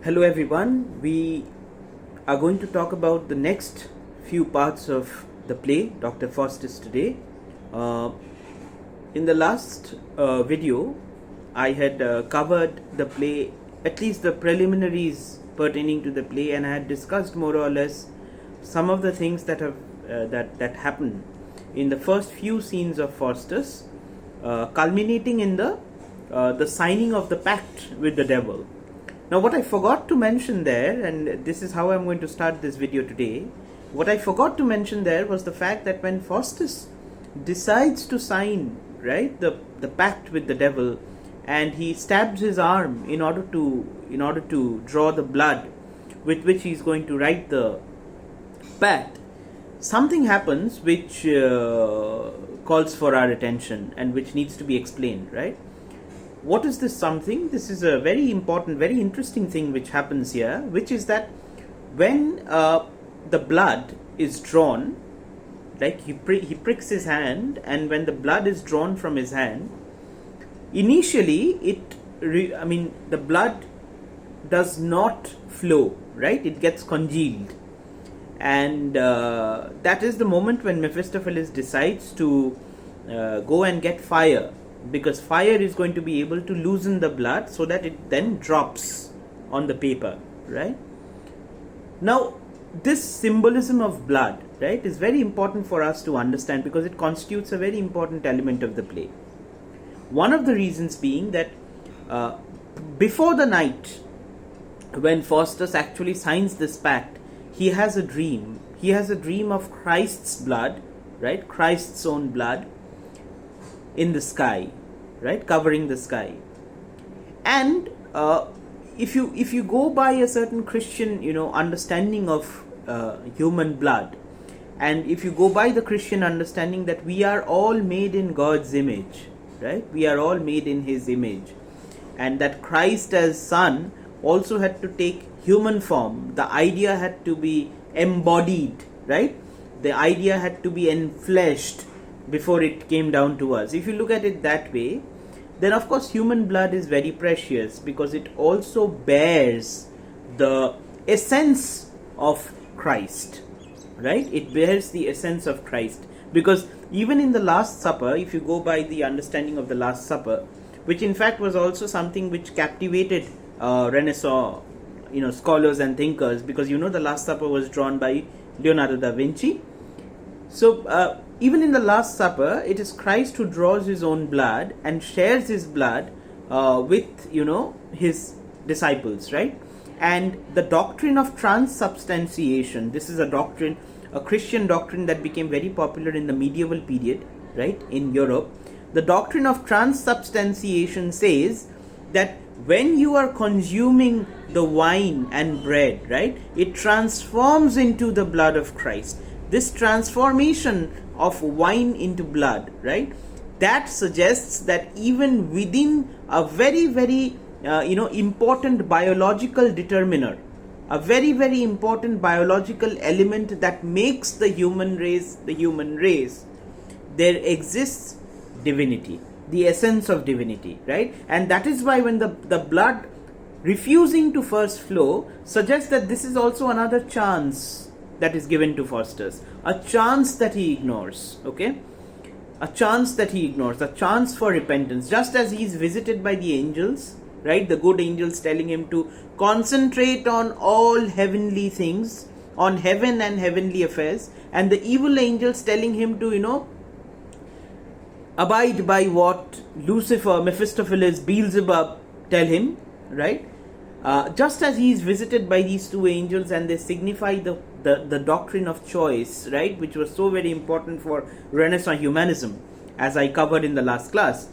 Hello everyone, we are going to talk about the next few parts of the play Dr. Faustus today. In the last video, I had covered the play, at least the preliminaries pertaining to the play, and I had discussed more or less some of the things that have that happen in the first few scenes of Faustus, culminating in the signing of the pact with the devil. Now, what I forgot to mention there, and this is how I'm going to start this video today, what I forgot to mention there was the fact that when Faustus decides to sign, right, the pact with the devil, and he stabs his arm in order to draw the blood with which he's going to write the pact, something happens which calls for our attention and which needs to be explained, right? What is this something? This is a very important, very interesting thing which happens here, which is that when the blood is drawn, like he pricks his hand, and when the blood is drawn from his hand, initially the blood does not flow, right? It gets congealed, and that is the moment when Mephistopheles decides to go and get fire, because fire is going to be able to loosen the blood so that it then drops on the paper, right? Now, this symbolism of blood, right, is very important for us to understand because it constitutes a very important element of the play. One of the reasons being that before the night when Faustus actually signs this pact, he has a dream. He has a dream of Christ's blood, right, Christ's own blood, in the sky, right, covering the sky. And if you go by a certain Christian understanding of human blood, and if you go by the Christian understanding that we are all made in God's image, right, we are all made in His image, and that Christ as Son also had to take human form, the idea had to be embodied, right, the idea had to be enfleshed before it came down to us. If you look at it that way, then of course human blood is very precious because it also bears the essence of Christ, right? It bears the essence of Christ, because even in the Last Supper, if you go by the understanding of the Last Supper, which in fact was also something which captivated Renaissance scholars and thinkers, because the Last Supper was drawn by Leonardo da Vinci. So even in the Last Supper, it is Christ who draws his own blood and shares his blood with his disciples, right? And the doctrine of transubstantiation, this is a Christian doctrine that became very popular in the medieval period, right, in Europe. The doctrine of transubstantiation says that when you are consuming the wine and bread, right, it transforms into the blood of Christ. This transformation of wine into blood, right, that suggests that even within a very, very important biological determiner, a very, very important biological element that makes the human race, there exists divinity, the essence of divinity, right? And that is why when the blood refusing to first flow suggests that this is also another chance that is given to Faustus, a chance that he ignores, okay? A chance that he ignores, a chance for repentance, just as he is visited by the angels, right? The good angels telling him to concentrate on all heavenly things, on heaven and heavenly affairs, and the evil angels telling him to, abide by what Lucifer, Mephistopheles, Beelzebub tell him, right? Just as he is visited by these two angels, and they signify the doctrine of choice, right, which was so very important for Renaissance humanism, as I covered in the last class.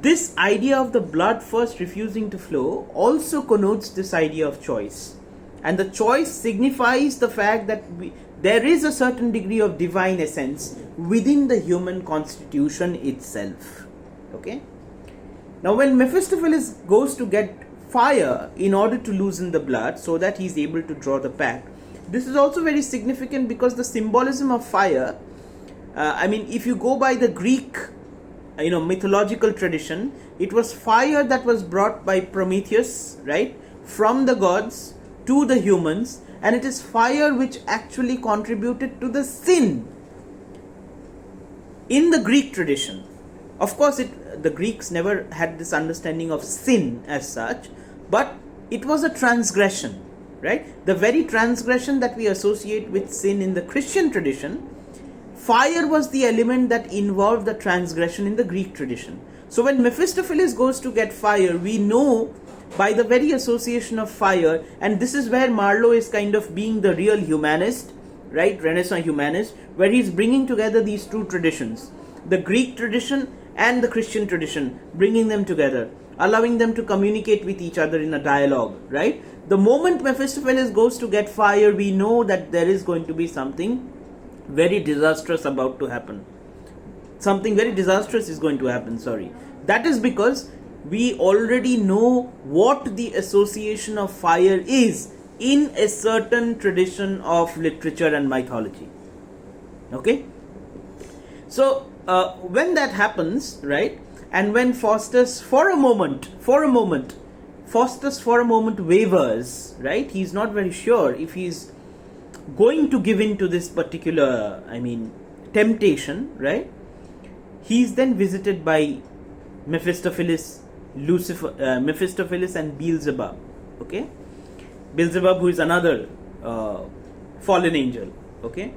This idea of the blood first refusing to flow also connotes this idea of choice, and the choice signifies the fact that there is a certain degree of divine essence within the human constitution itself, okay? Now, when Mephistopheles goes to get fire in order to loosen the blood so that he is able to draw the pact, this is also very significant because the symbolism of fire, if you go by the Greek mythological tradition, it was fire that was brought by Prometheus, right, from the gods to the humans, and it is fire which actually contributed to the sin in the Greek tradition. Of course, the Greeks never had this understanding of sin as such, but it was a transgression, right? The very transgression that we associate with sin in the Christian tradition, fire was the element that involved the transgression in the Greek tradition. So when Mephistopheles goes to get fire, we know by the very association of fire, and this is where Marlowe is kind of being the real humanist, right? Renaissance humanist, where he's bringing together these two traditions, the Greek tradition and the Christian tradition, bringing them together, allowing them to communicate with each other in a dialogue, right? The moment Mephistopheles goes to get fire, we know that there is going to be something very disastrous about to happen. Something very disastrous is going to happen, sorry. That is because we already know what the association of fire is in a certain tradition of literature and mythology. Okay? So, when that happens, right, and when Faustus for a moment wavers, right, he's not very sure if he's going to give in to this particular, temptation, right, he's then visited by Mephistopheles, Mephistopheles and Beelzebub, okay, Beelzebub, who is another fallen angel, okay.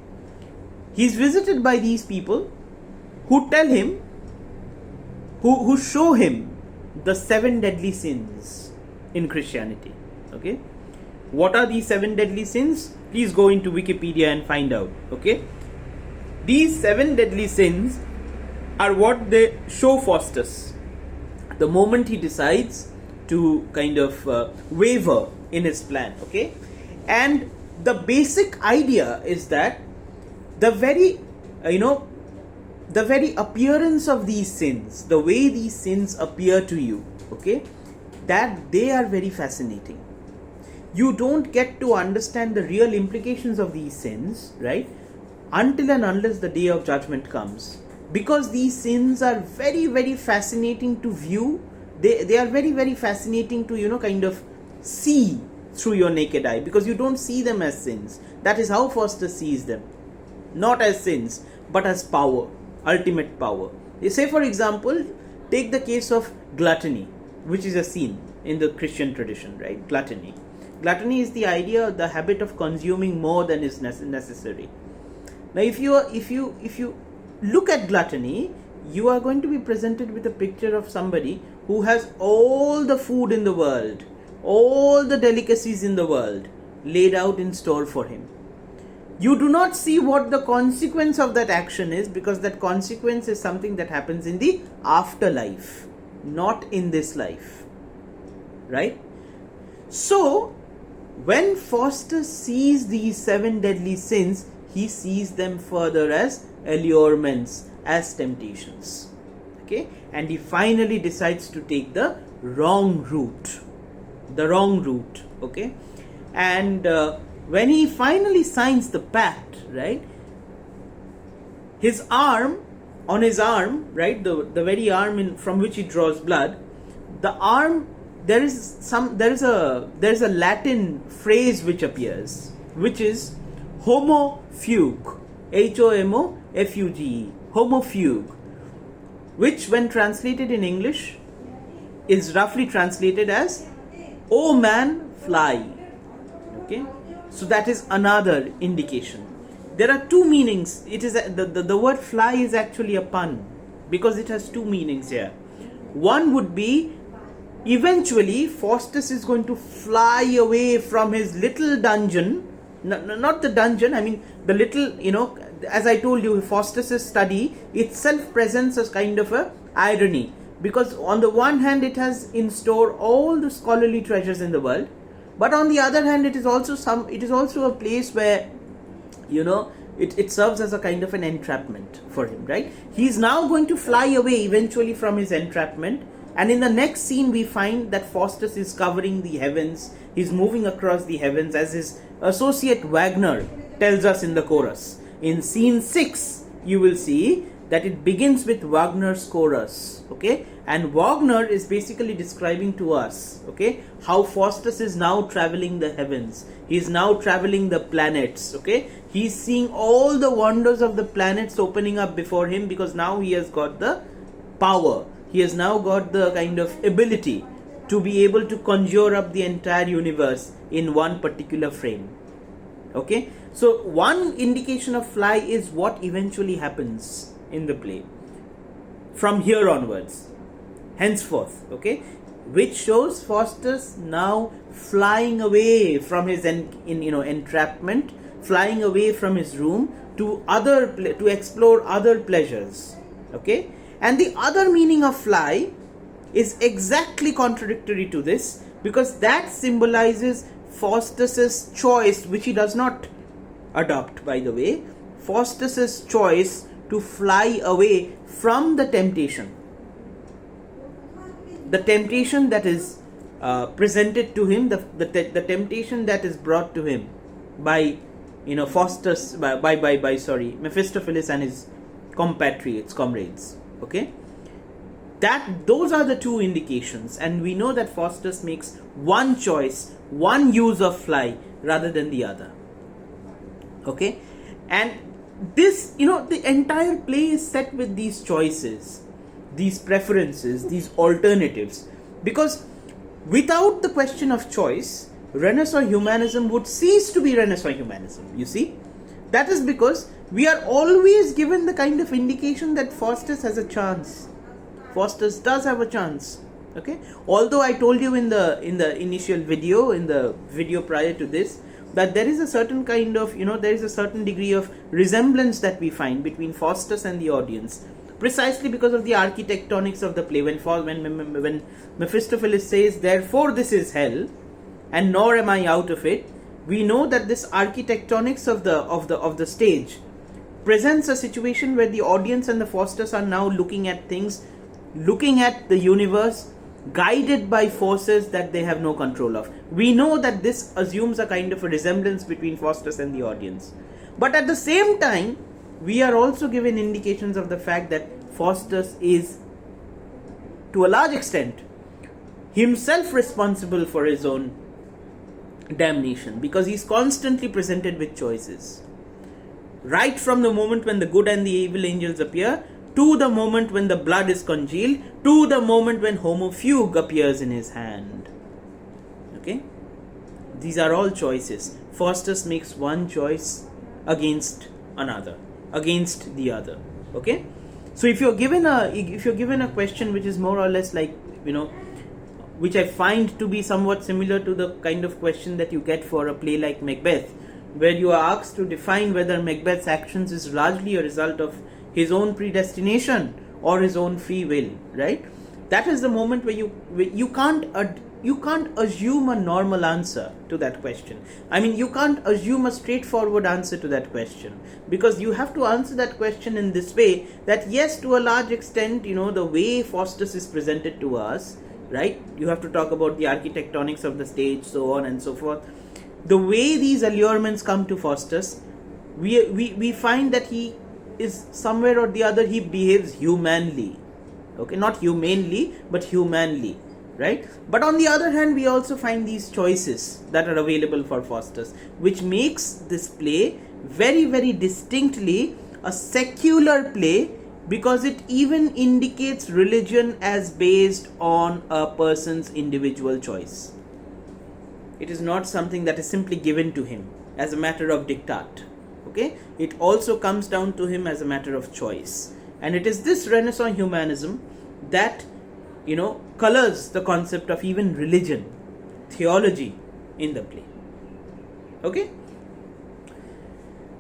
He's visited by these people who tell him, who show him the 7 deadly sins in Christianity. Okay, what are these 7 deadly sins? Please go into Wikipedia and find out. Okay, these 7 deadly sins are what they show Faustus the moment he decides to kind of waver in his plan. Okay, and the basic idea is that the very appearance of these sins, the way these sins appear to you, okay, that they are very fascinating. You don't get to understand the real implications of these sins, right, until and unless the day of judgment comes. Because these sins are very, very fascinating to view. They are very, very fascinating to, kind of see through your naked eye, because you don't see them as sins. That is how Faustus sees them. Not as sins, but as power, ultimate power. Say, for example, take the case of gluttony, which is a sin in the Christian tradition, right? Gluttony. Gluttony is the idea, the habit of consuming more than is necessary. Now, if you look at gluttony, you are going to be presented with a picture of somebody who has all the food in the world, all the delicacies in the world laid out in store for him. You do not see what the consequence of that action is, because that consequence is something that happens in the afterlife, not in this life, right? So, when Faustus sees these 7 deadly sins, he sees them further as allurements, as temptations, okay? And he finally decides to take the wrong route, okay? And when he finally signs the pact, right, his arm, right, the very arm from which he draws blood, the arm, there is a Latin phrase which appears, which is homo fuge, HOMOFUGE, homo fuge, which when translated in English is roughly translated as "O man, fly." Okay, so that is another indication. There are 2 meanings. It is the word "fly" is actually a pun, because it has 2 meanings here. One would be, eventually Faustus is going to fly away from his little dungeon. Not the dungeon, the little, as I told you, Faustus's study itself presents as kind of a irony, because on the one hand it has in store all the scholarly treasures in the world, but on the other hand it is also a place where, it serves as a kind of an entrapment for him, right? He's now going to fly away eventually from his entrapment, and in the next scene we find that Faustus is covering the heavens, he's moving across the heavens, as his associate Wagner tells us in the chorus. In scene 6, you will see that it begins with Wagner's chorus, okay? And Wagner is basically describing to us, okay, how Faustus is now traveling the heavens. He is now traveling the planets, okay? He's seeing all the wonders of the planets opening up before him, because now he has got the power. He has now got the kind of ability to be able to conjure up the entire universe in one particular frame, okay? So one indication of fly is what eventually happens in the play from here onwards, henceforth, okay, which shows Faustus now flying away from his entrapment, flying away from his room to explore other pleasures, okay? And the other meaning of fly is exactly contradictory to this, because that symbolizes Faustus's choice, which he does not adopt, by the way, Faustus's choice to fly away from the temptation that is presented to him, the temptation that is brought to him by Faustus, by Mephistopheles and his comrades, okay? Those are the two indications, and we know that Faustus makes one choice, one use of fly rather than the other, okay? And this, the entire play is set with these choices, these preferences, these alternatives, because without the question of choice, Renaissance humanism would cease to be Renaissance humanism, you see? That is because we are always given the kind of indication that Faustus has a chance. Faustus does have a chance, okay? Although I told you in the initial video, in the video prior to this, that there is a certain kind of, there is a certain degree of resemblance that we find between Faustus and the audience, precisely because of the architectonics of the play. When Mephistopheles says, "Therefore this is hell, and nor am I out of it," we know that this architectonics of the stage presents a situation where the audience and the Faustus are now looking at things, looking at the universe, guided by forces that they have no control of. We know that this assumes a kind of a resemblance between Faustus and the audience. But at the same time, we are also given indications of the fact that Faustus is, to a large extent, himself responsible for his own damnation, because he's constantly presented with choices. Right from the moment when the good and the evil angels appear, to the moment when the blood is congealed, to the moment when Homo Fugue appears in his hand. Okay? These are all choices. Faustus makes one choice against another, against the other. Okay? So if you're given a question which is more or less like, which I find to be somewhat similar to the kind of question that you get for a play like Macbeth, where you are asked to define whether Macbeth's actions is largely a result of his own predestination or his own free will, right? That is the moment where you can't assume a normal answer to that question. I mean, you can't assume a straightforward answer to that question, because you have to answer that question in this way, that yes, to a large extent, the way Faustus is presented to us, right? You have to talk about the architectonics of the stage, so on and so forth. The way these allurements come to Faustus, we find that he is somewhere or the other, he behaves humanly. Okay, not humanely, but humanly, right? But on the other hand, we also find these choices that are available for Faustus, which makes this play very, very distinctly a secular play, because it even indicates religion as based on a person's individual choice. It is not something that is simply given to him as a matter of diktat. Okay? It also comes down to him as a matter of choice. And it is this Renaissance humanism that, colors the concept of even religion, theology in the play. Okay?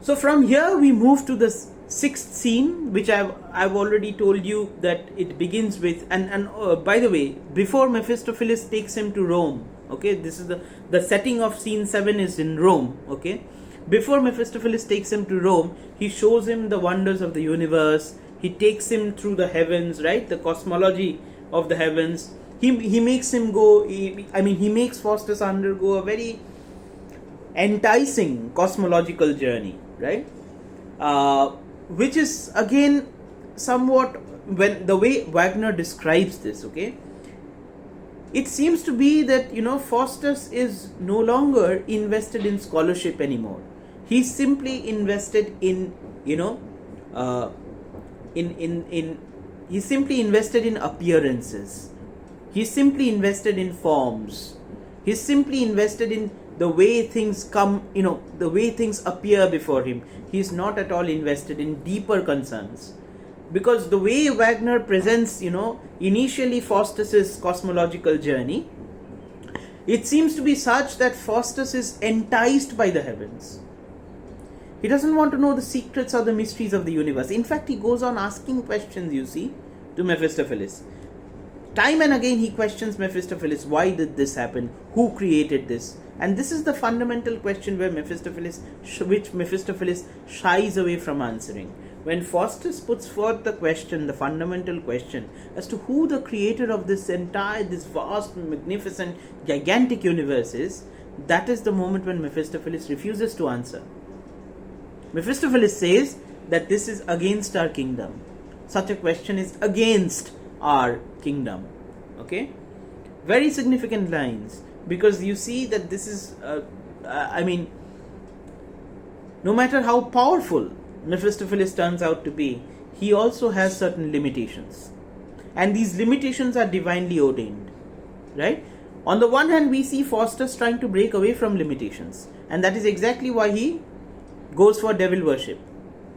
So from here we move to the sixth scene, which I've already told you that it begins with, and by the way, before Mephistopheles takes him to Rome, okay, this is the setting of scene 7 is in Rome, okay. Before Mephistopheles takes him to Rome, he shows him the wonders of the universe. He takes him through the heavens, right? The cosmology of the heavens. He makes him go. He makes Faustus undergo a very enticing cosmological journey, right? Which is again somewhat, when the way Wagner describes this, okay, it seems to be that, Faustus is no longer invested in scholarship anymore. He's simply invested in, he's simply invested in appearances. He's simply invested in forms. He's simply invested in the way things come, the way things appear before him. He's not at all invested in deeper concerns. Because the way Wagner presents, initially Faustus's cosmological journey, it seems to be such that Faustus is enticed by the heavens. He doesn't want to know the secrets or the mysteries of the universe. In fact, he goes on asking questions, you see, to Mephistopheles. Time and again he questions Mephistopheles, why did this happen? Who created this? And this is the fundamental question which Mephistopheles shies away from answering. When Faustus puts forth the question, the fundamental question, as to who the creator of this vast, magnificent, gigantic universe is, that is the moment when Mephistopheles refuses to answer. Mephistopheles says that this is against our kingdom. Such a question is against our kingdom. Okay? Very significant lines, because you see that this is, no matter how powerful Mephistopheles turns out to be, he also has certain limitations. And these limitations are divinely ordained. Right? On the one hand, we see Faustus trying to break away from limitations. And that is exactly why he goes for devil worship.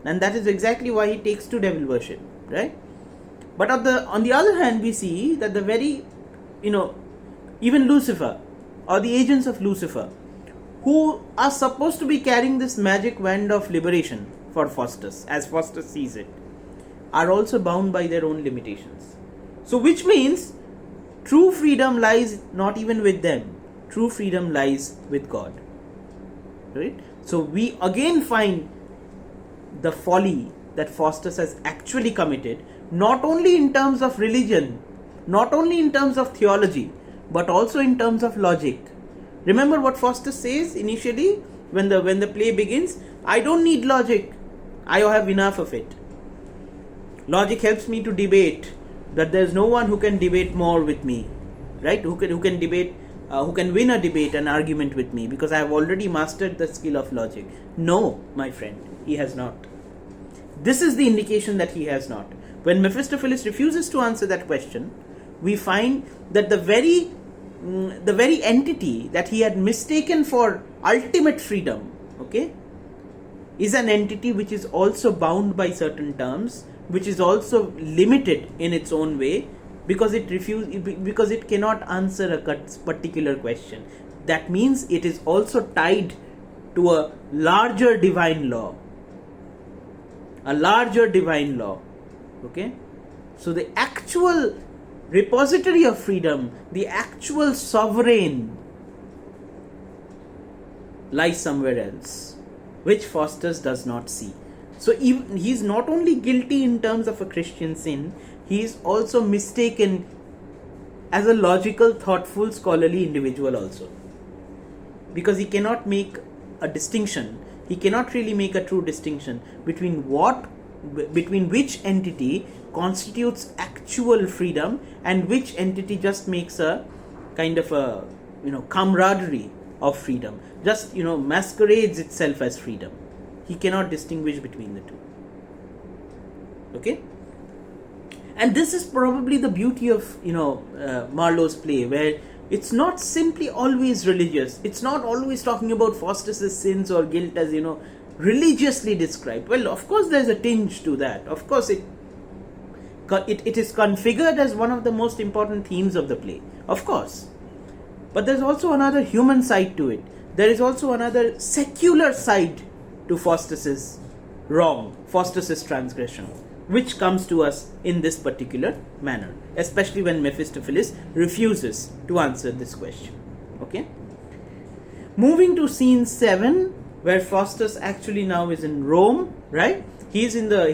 And that is exactly why he takes to devil worship. Right? But on the other hand, we see that the very, even Lucifer, or the agents of Lucifer, who are supposed to be carrying this magic wand of liberation for Faustus, as Faustus sees it, are also bound by their own limitations. So which means true freedom lies not even with them. True freedom lies with God. Right? So we again find the folly that Faustus has actually committed, not only in terms of religion, not only in terms of theology, but also in terms of logic. Remember what Faustus says initially when the play begins? I don't need logic. I have enough of it. Logic helps me to debate, but there's no one who can debate more with me, right? Who can debate, who can win a debate, an argument with me, because I have already mastered the skill of logic. No, my friend, he has not. This is the indication that he has not. When Mephistopheles refuses to answer that question, we find that the very entity that he had mistaken for ultimate freedom, okay, is an entity which is also bound by certain terms, which is also limited in its own way, because it cannot answer a particular question. That means it is also tied to a larger divine law. Okay? So the actual repository of freedom, the actual sovereign, lies somewhere else, which Faustus does not see. So he is not only guilty in terms of a Christian sin, he is also mistaken as a logical, thoughtful, scholarly individual also. Because he cannot make a distinction, he cannot really make a true distinction between which entity constitutes actual freedom and which entity just makes a kind of a camaraderie of freedom, just masquerades itself as freedom. He cannot distinguish between the two. Okay? And this is probably the beauty of Marlowe's play, where it's not simply always religious. It's not always talking about Faustus's sins or guilt as religiously described. Well, of course there's a tinge to that. Of course it is configured as one of the most important themes of the play. Of course. But there's also another human side to it. There is also another secular side to Faustus's wrong, Faustus's transgression, which comes to us in this particular manner, especially when Mephistopheles refuses to answer this question. Okay? Moving to scene 7, where Faustus actually now is in Rome, right? He's in the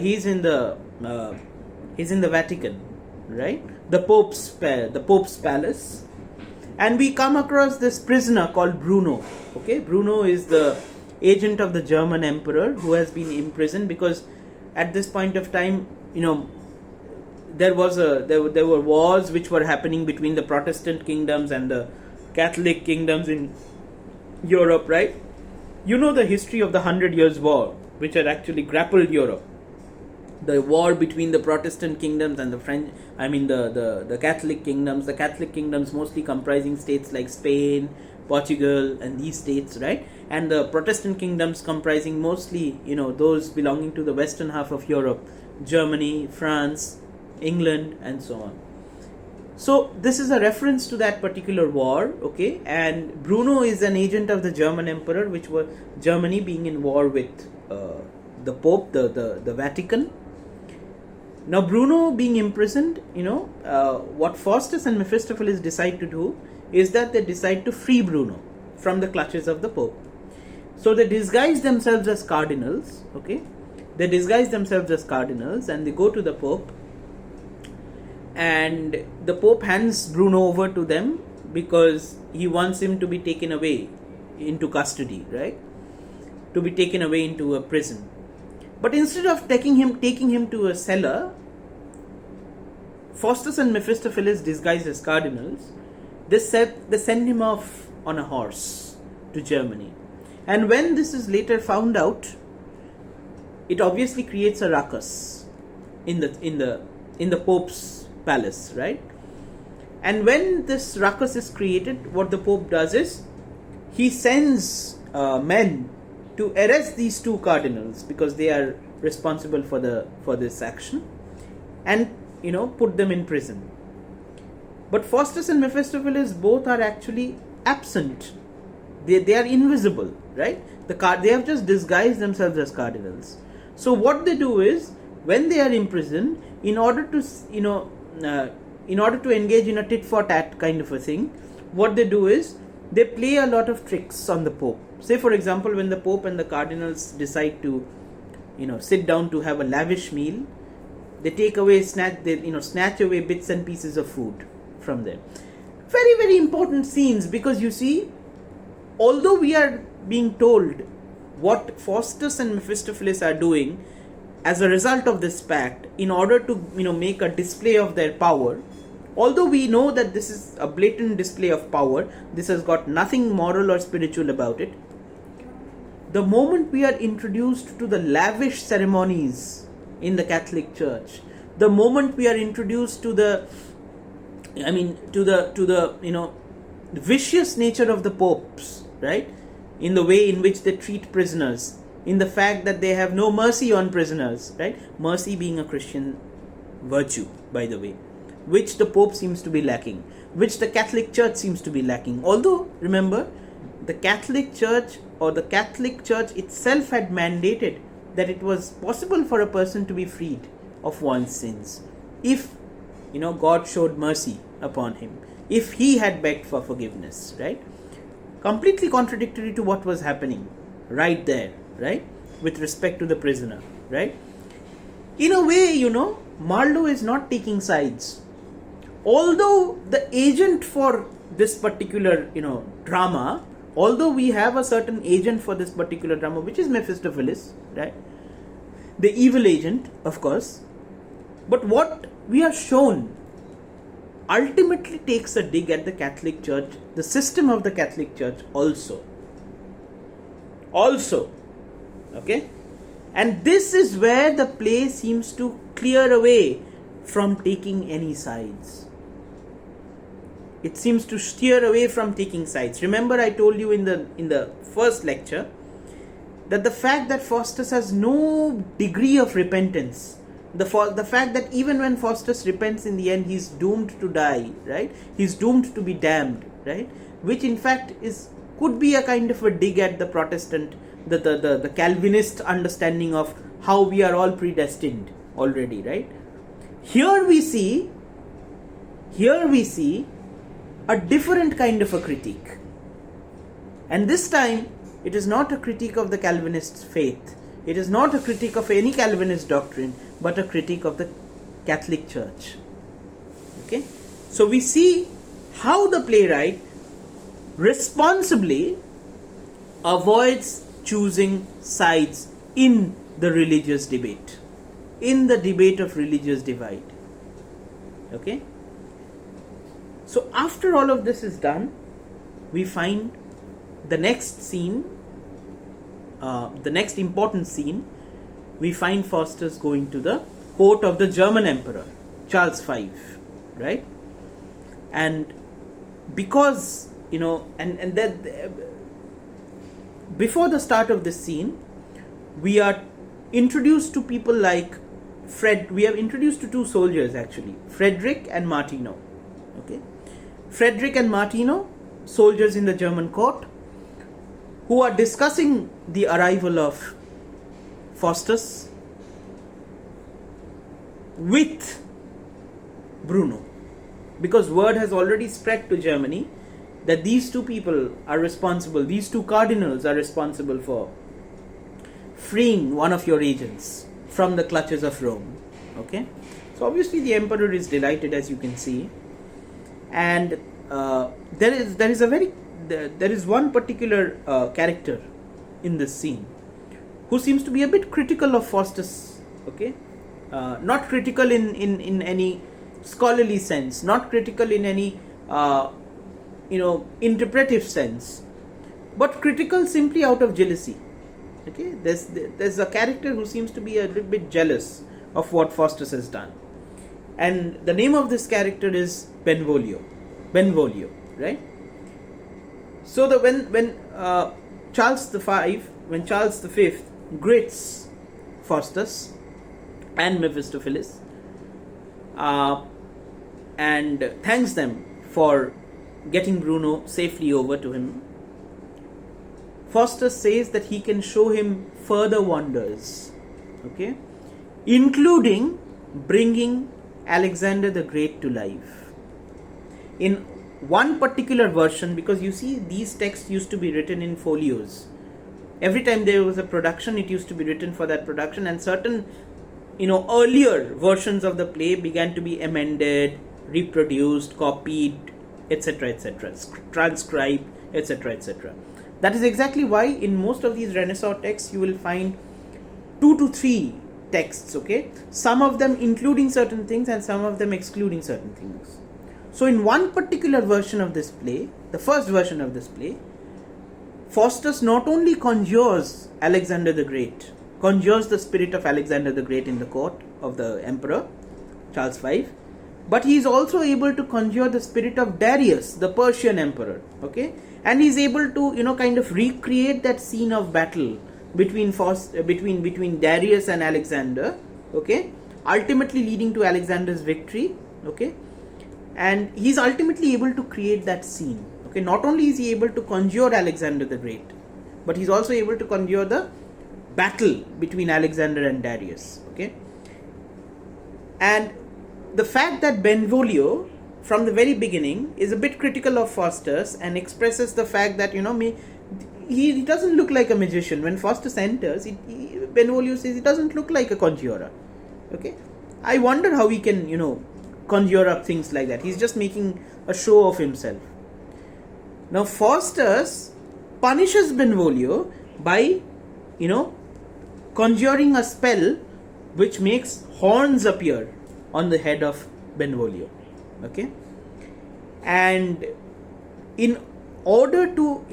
Vatican, right? The Pope's palace, and we come across this prisoner called Bruno. Okay, Bruno is the agent of the German emperor who has been imprisoned because at this point of time, there were wars which were happening between the Protestant kingdoms and the Catholic kingdoms in Europe, right? You know the history of the 100 Years' War, which had actually grappled Europe. The war between the Protestant kingdoms and the Catholic kingdoms. The Catholic kingdoms mostly comprising states like Spain, Portugal, and these states, right? And the Protestant kingdoms comprising mostly, those belonging to the western half of Europe, Germany, France, England, and so on. So this is a reference to that particular war, okay? And Bruno is an agent of the German emperor, which was Germany being in war with the Pope, the Vatican. Now Bruno being imprisoned, what Faustus and Mephistopheles decide to do is that they decide to free Bruno from the clutches of the Pope. So they disguise themselves as cardinals, okay? They disguise themselves as cardinals and they go to the Pope, and the Pope hands Bruno over to them because he wants him to be taken away into custody, right? To be taken away into a prison. But instead of taking him to a cellar, Faustus and Mephistopheles, disguised as cardinals, they send him off on a horse to Germany. And when this is later found out, it obviously creates a ruckus in the Pope's palace, right? And when this ruckus is created, what the Pope does is he sends men to arrest these two cardinals because they are responsible for this action, and put them in prison. But Faustus and Mephistopheles both are actually absent. They are invisible, right? They have just disguised themselves as cardinals. So what they do is, when they are imprisoned, in order to engage in a tit for tat kind of a thing, what they do is they play a lot of tricks on the Pope. Say for example, when the Pope and the cardinals decide to sit down to have a lavish meal, they snatch away bits and pieces of food from them. Very, very important scenes, because you see, although we are being told what Faustus and Mephistopheles are doing as a result of this pact in order to make a display of their power, although we know that this is a blatant display of power, this has got nothing moral or spiritual about it, the moment we are introduced to the lavish ceremonies in the Catholic Church, the moment we are introduced to the vicious nature of the popes, right, in the way in which they treat prisoners, in the fact that they have no mercy on prisoners, right? Mercy being a Christian virtue, by the way, which the Pope seems to be lacking, which the Catholic Church seems to be lacking. Although, remember, the Catholic Church itself had mandated that it was possible for a person to be freed of one's sins if, God showed mercy upon him, if he had begged for forgiveness, right? Completely contradictory to what was happening right there, right, with respect to the prisoner, right? In a way, Marlowe is not taking sides. Although the agent for this particular, drama, although we have a certain agent for this particular drama, which is Mephistopheles, right, the evil agent, of course, but what we are shown ultimately takes a dig at the Catholic Church, the system of the Catholic Church also, okay? And this is where the play seems to clear away from taking any sides. It seems to steer away from taking sides. Remember, I told you in the first lecture that the fact that Faustus has no degree of repentance, the fact that even when Faustus repents, in the end he's doomed to die, right? He's doomed to be damned, right? Which in fact could be a kind of a dig at the Protestant, the Calvinist understanding of how we are all predestined already, right? Here we see a different kind of a critique. And this time, it is not a critique of the Calvinist faith. It is not a critique of any Calvinist doctrine, but a critique of the Catholic Church. Okay? So we see how the playwright responsibly avoids choosing sides in the religious debate. in the debate of religious divide. Okay? So after all of this is done, we find the next scene, the next important scene, we find Faustus going to the court of the German Emperor, Charles V, right? And because, and that before the start of this scene, we are introduced to people like we are introduced to two soldiers actually, Frederick and Martino. Okay, Frederick and Martino, soldiers in the German court, who are discussing the arrival of Faustus with Bruno, because word has already spread to Germany that these two people are responsible, these two cardinals are responsible for freeing one of your agents from the clutches of Rome. Okay, so obviously the emperor is delighted, as you can see, and there is one particular character in this scene who seems to be a bit critical of Faustus. Okay, not critical in any scholarly sense, not critical in any interpretive sense, but critical simply out of jealousy. Okay, there's a character who seems to be a little bit jealous of what Faustus has done, and the name of this character is Benvolio, right? So when Charles V greets Faustus and Mephistopheles and thanks them for getting Bruno safely over to him, Faustus says that he can show him further wonders, okay, including bringing Alexander the Great to life. In one particular version, because you see these texts used to be written in folios. Every time there was a production, it used to be written for that production, and certain earlier versions of the play began to be amended, reproduced, copied, etc., transcribed, etc. That is exactly why in most of these Renaissance texts you will find 2 to 3 texts, okay? Some of them including certain things and some of them excluding certain things. So in one particular version of this play, the first version of this play, Faustus not only conjures Alexander the Great, conjures the spirit of Alexander the Great in the court of the emperor, Charles V, but he is also able to conjure the spirit of Darius, the Persian emperor, okay? And he is able to, kind of recreate that scene of battle between Darius and Alexander, okay? Ultimately leading to Alexander's victory, okay? And he is ultimately able to create that scene, okay? Not only is he able to conjure Alexander the Great, but he is also able to conjure the battle between Alexander and Darius, okay? And the fact that Benvolio, from the very beginning, is a bit critical of Faustus and expresses the fact that, he doesn't look like a magician. When Faustus enters, Benvolio says he doesn't look like a conjurer, okay? I wonder how he can, conjure up things like that. He's just making a show of himself. Now, Faustus punishes Benvolio by, conjuring a spell which makes horns appear on the head of Benvolio, okay? And in order to,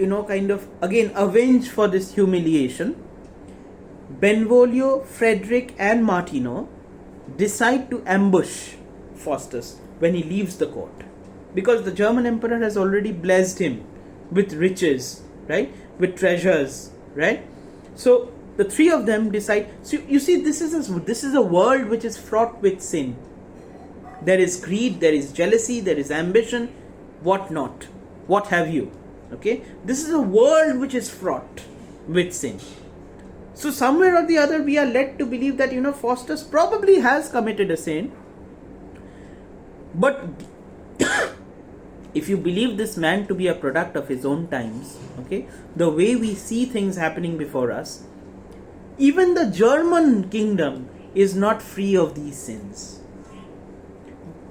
again avenge for this humiliation, Benvolio, Frederick and Martino decide to ambush Faustus when he leaves the court, because the German emperor has already blessed him with riches, right, with treasures, right? So the three of them decide. So you see, this is a world which is fraught with sin. There is greed, there is jealousy, there is ambition, what not, what have you, okay? This is a world which is fraught with sin. So somewhere or the other we are led to believe that, Faustus probably has committed a sin. But if you believe this man to be a product of his own times, okay, the way we see things happening before us, even the German kingdom is not free of these sins.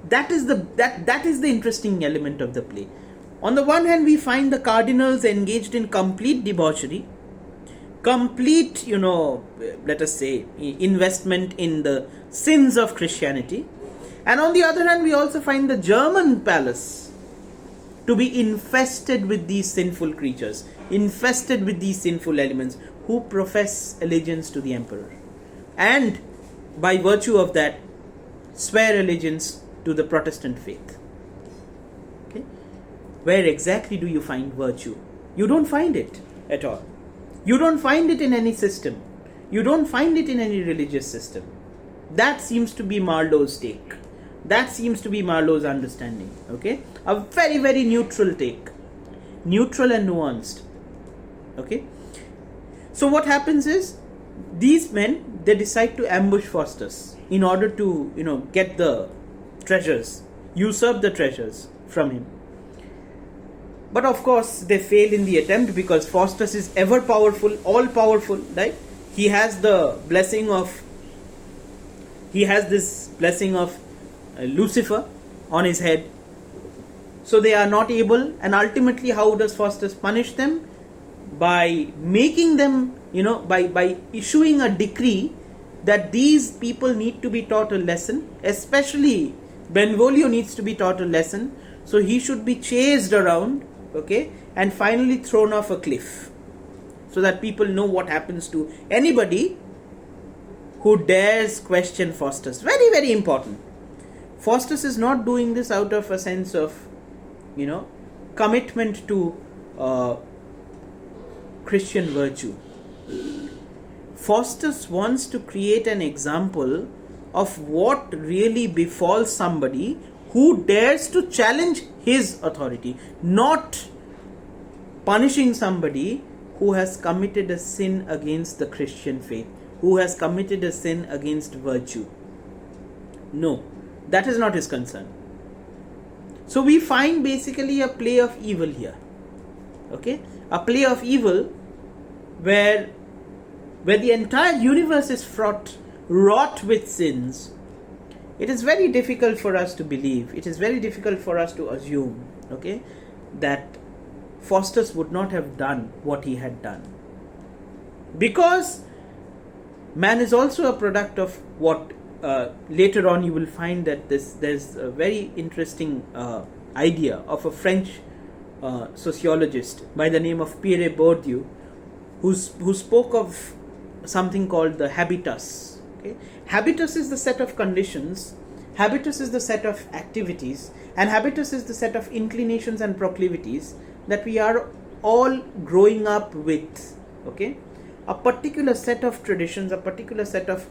That is the interesting element of the play. On the one hand, we find the cardinals engaged in complete debauchery, complete, let us say, investment in the sins of Christianity. And on the other hand, we also find the German palace to be infested with these sinful creatures, infested with these sinful elements who profess allegiance to the emperor. And by virtue of that, swear allegiance to the Protestant faith. Okay? Where exactly do you find virtue? You don't find it at all. You don't find it in any system. You don't find it in any religious system. That seems to be Marlowe's take. That seems to be Marlowe's understanding. Okay? A very, very neutral take. Neutral and nuanced. Okay? So what happens is, these men, they decide to ambush Faustus in order to, get the treasures, usurp the treasures from him. But of course, they fail in the attempt because Faustus is ever powerful, all powerful, right? He has this blessing of Lucifer on his head. So they are not able, and ultimately how does Faustus punish them? By making them, by issuing a decree that these people need to be taught a lesson, especially Benvolio needs to be taught a lesson, so he should be chased around, okay, and finally thrown off a cliff, so that people know what happens to anybody who dares question Faustus. Very, very important. Faustus is not doing this out of a sense of, commitment to Christian virtue. Faustus wants to create an example of what really befalls somebody who dares to challenge his authority, not punishing somebody who has committed a sin against the Christian faith, who has committed a sin against virtue. No, that is not his concern. So we find basically a play of evil here. Okay? A play of evil where the entire universe is wrought with sins. It is very difficult for us to believe, it is very difficult for us to assume, okay, that Faustus would not have done what he had done. Because man is also a product of what later on you will find that there's a very interesting idea of a French sociologist by the name of Pierre Bourdieu, who spoke of something called the habitus. Okay? Habitus is the set of conditions, habitus is the set of activities, and habitus is the set of inclinations and proclivities that we are all growing up with. Okay? A particular set of traditions, a particular set of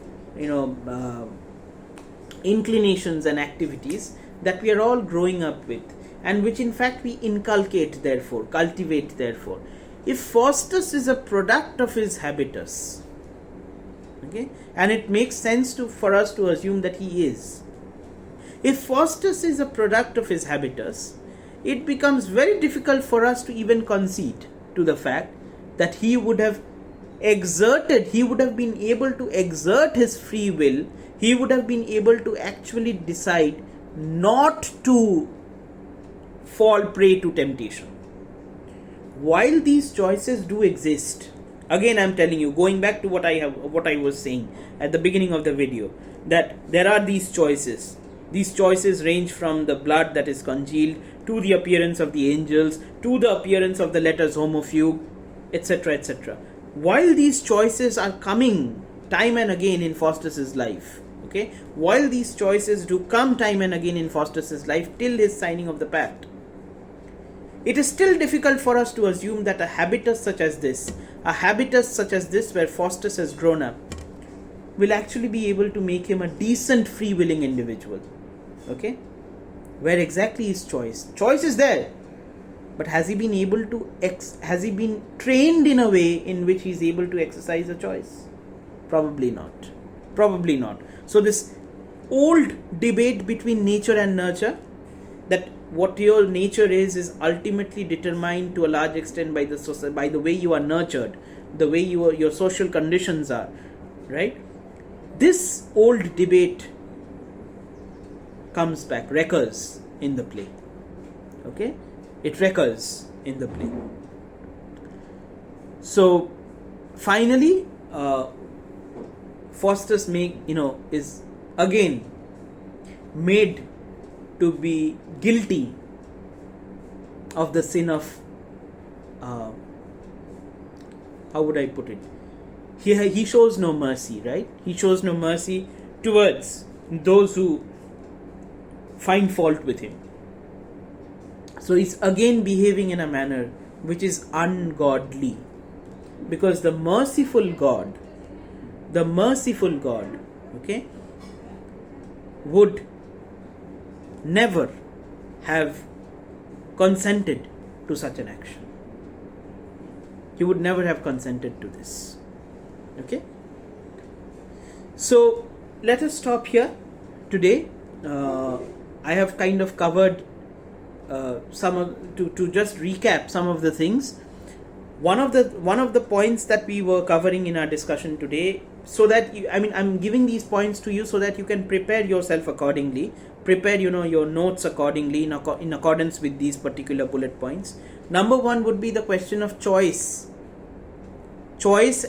inclinations and activities that we are all growing up with, and which in fact we inculcate, therefore, cultivate, therefore. If Faustus is a product of his habitus, okay, and it makes sense for us to assume that he is. If Faustus is a product of his habitus, it becomes very difficult for us to even concede to the fact that he would have been able to exert his free will, he would have been able to actually decide not to fall prey to temptation. While these choices do exist, again I'm telling you, going back to what I was saying at the beginning of the video, that there are these choices. These choices range from the blood that is congealed, to the appearance of the angels, to the appearance of the letters homofugue, etc., etc. While these choices are coming time and again in Faustus's life, okay, while these choices do come time and again in Faustus's life till his signing of the pact, it is still difficult for us to assume that a habitus such as this where Faustus has grown up, will actually be able to make him a decent free willing individual. Okay? Where exactly is choice? Choice is there. But has he been able to has he been trained in a way in which he is able to exercise a choice? Probably not. Probably not. So this old debate between nature and nurture, that what your nature is ultimately determined to a large extent by the way you are nurtured, the way your social conditions are, right? This old debate comes back, recurs in the play. Okay? It recurs in the play. So finally, Faustus is again made to be guilty of the sin of, how would I put it? He shows no mercy, right? He shows no mercy towards those who find fault with him. So he's again behaving in a manner which is ungodly, because the merciful God, okay, would never have consented to such an action. He would never have consented to this. Okay? So let us stop here today. I have kind of covered to just recap some of the things. One of the points that we were covering in our discussion today, so that I'm giving these points to you so that you can prepare yourself accordingly, prepare your notes accordingly in accordance with these particular bullet points. Number one would be the question of choice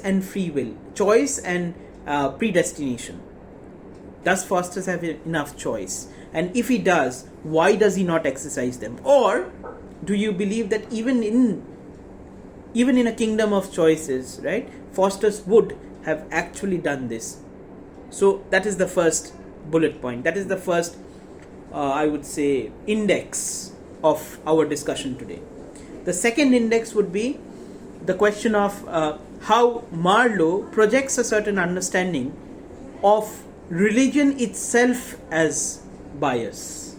and free will, choice and predestination. Does Faustus have enough choice? And if he does, why does he not exercise them? Or do you believe that even in a kingdom of choices, right, Faustus would have actually done this? So that is the first bullet point. That is the first, I would say, index of our discussion today. The second index would be the question of how Marlowe projects a certain understanding of religion itself as bias.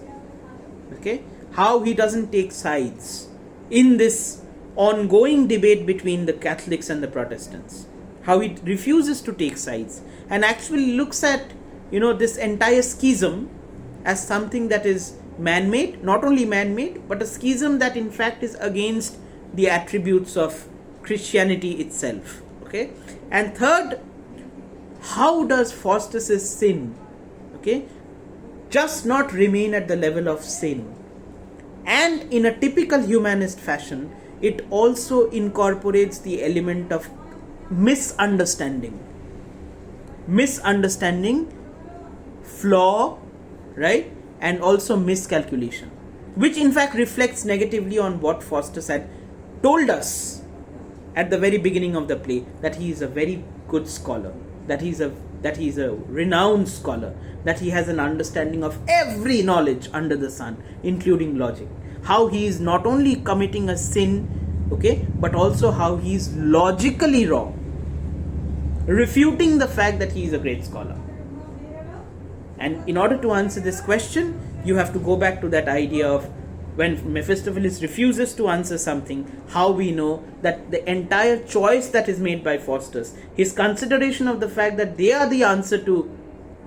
Okay? How he doesn't take sides in this ongoing debate between the Catholics and the Protestants. How he refuses to take sides and actually looks at this entire schism as something that is man-made, not only man-made, but a schism that in fact is against the attributes of Christianity itself. Okay? And third, how does Faustus's sin, okay, just not remain at the level of sin? And in a typical humanist fashion, it also incorporates the element of misunderstanding, flaw, right, and also miscalculation, which in fact reflects negatively on what Faustus had told us at the very beginning of the play, that he is a very good scholar, that he is a renowned scholar, that he has an understanding of every knowledge under the sun, including logic. How he is not only committing a sin, okay, but also how he is logically wrong, refuting the fact that he is a great scholar. And in order to answer this question, you have to go back to that idea of when Mephistopheles refuses to answer something, how we know that the entire choice that is made by Faustus, his consideration of the fact that they are the answer to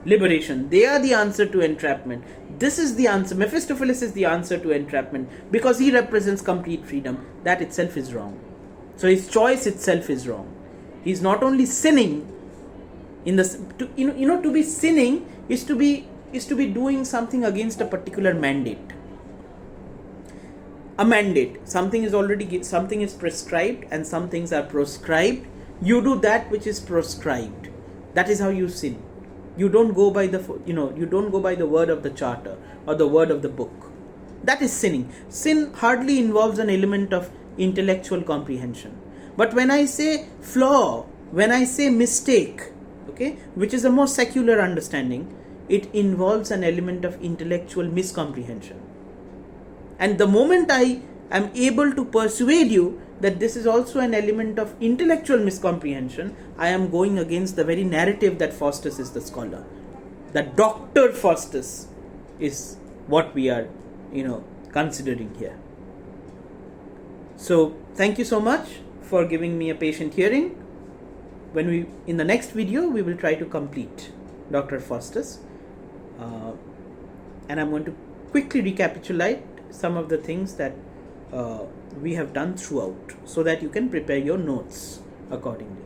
liberation, they are the answer to entrapment, this is the answer, Mephistopheles is the answer to entrapment, because he represents complete freedom, that itself is wrong. So his choice itself is wrong. He is not only sinning in the to be sinning is to be doing something against a particular mandate. A mandate, something is prescribed and some things are proscribed. You do that which is proscribed. That is how you sin. You don't go by the word of the charter or the word of the book. That is sinning. Sin hardly involves an element of intellectual comprehension. But when I say flaw, when I say mistake, okay, which is a more secular understanding, it involves an element of intellectual miscomprehension. And the moment I am able to persuade you that this is also an element of intellectual miscomprehension, I am going against the very narrative that Faustus is the scholar. That Dr. Faustus is what we are, considering here. So, thank you so much for giving me a patient hearing. In the next video, we will try to complete Dr. Faustus. And I'm going to quickly recapitulate some of the things that we have done throughout, so that you can prepare your notes accordingly.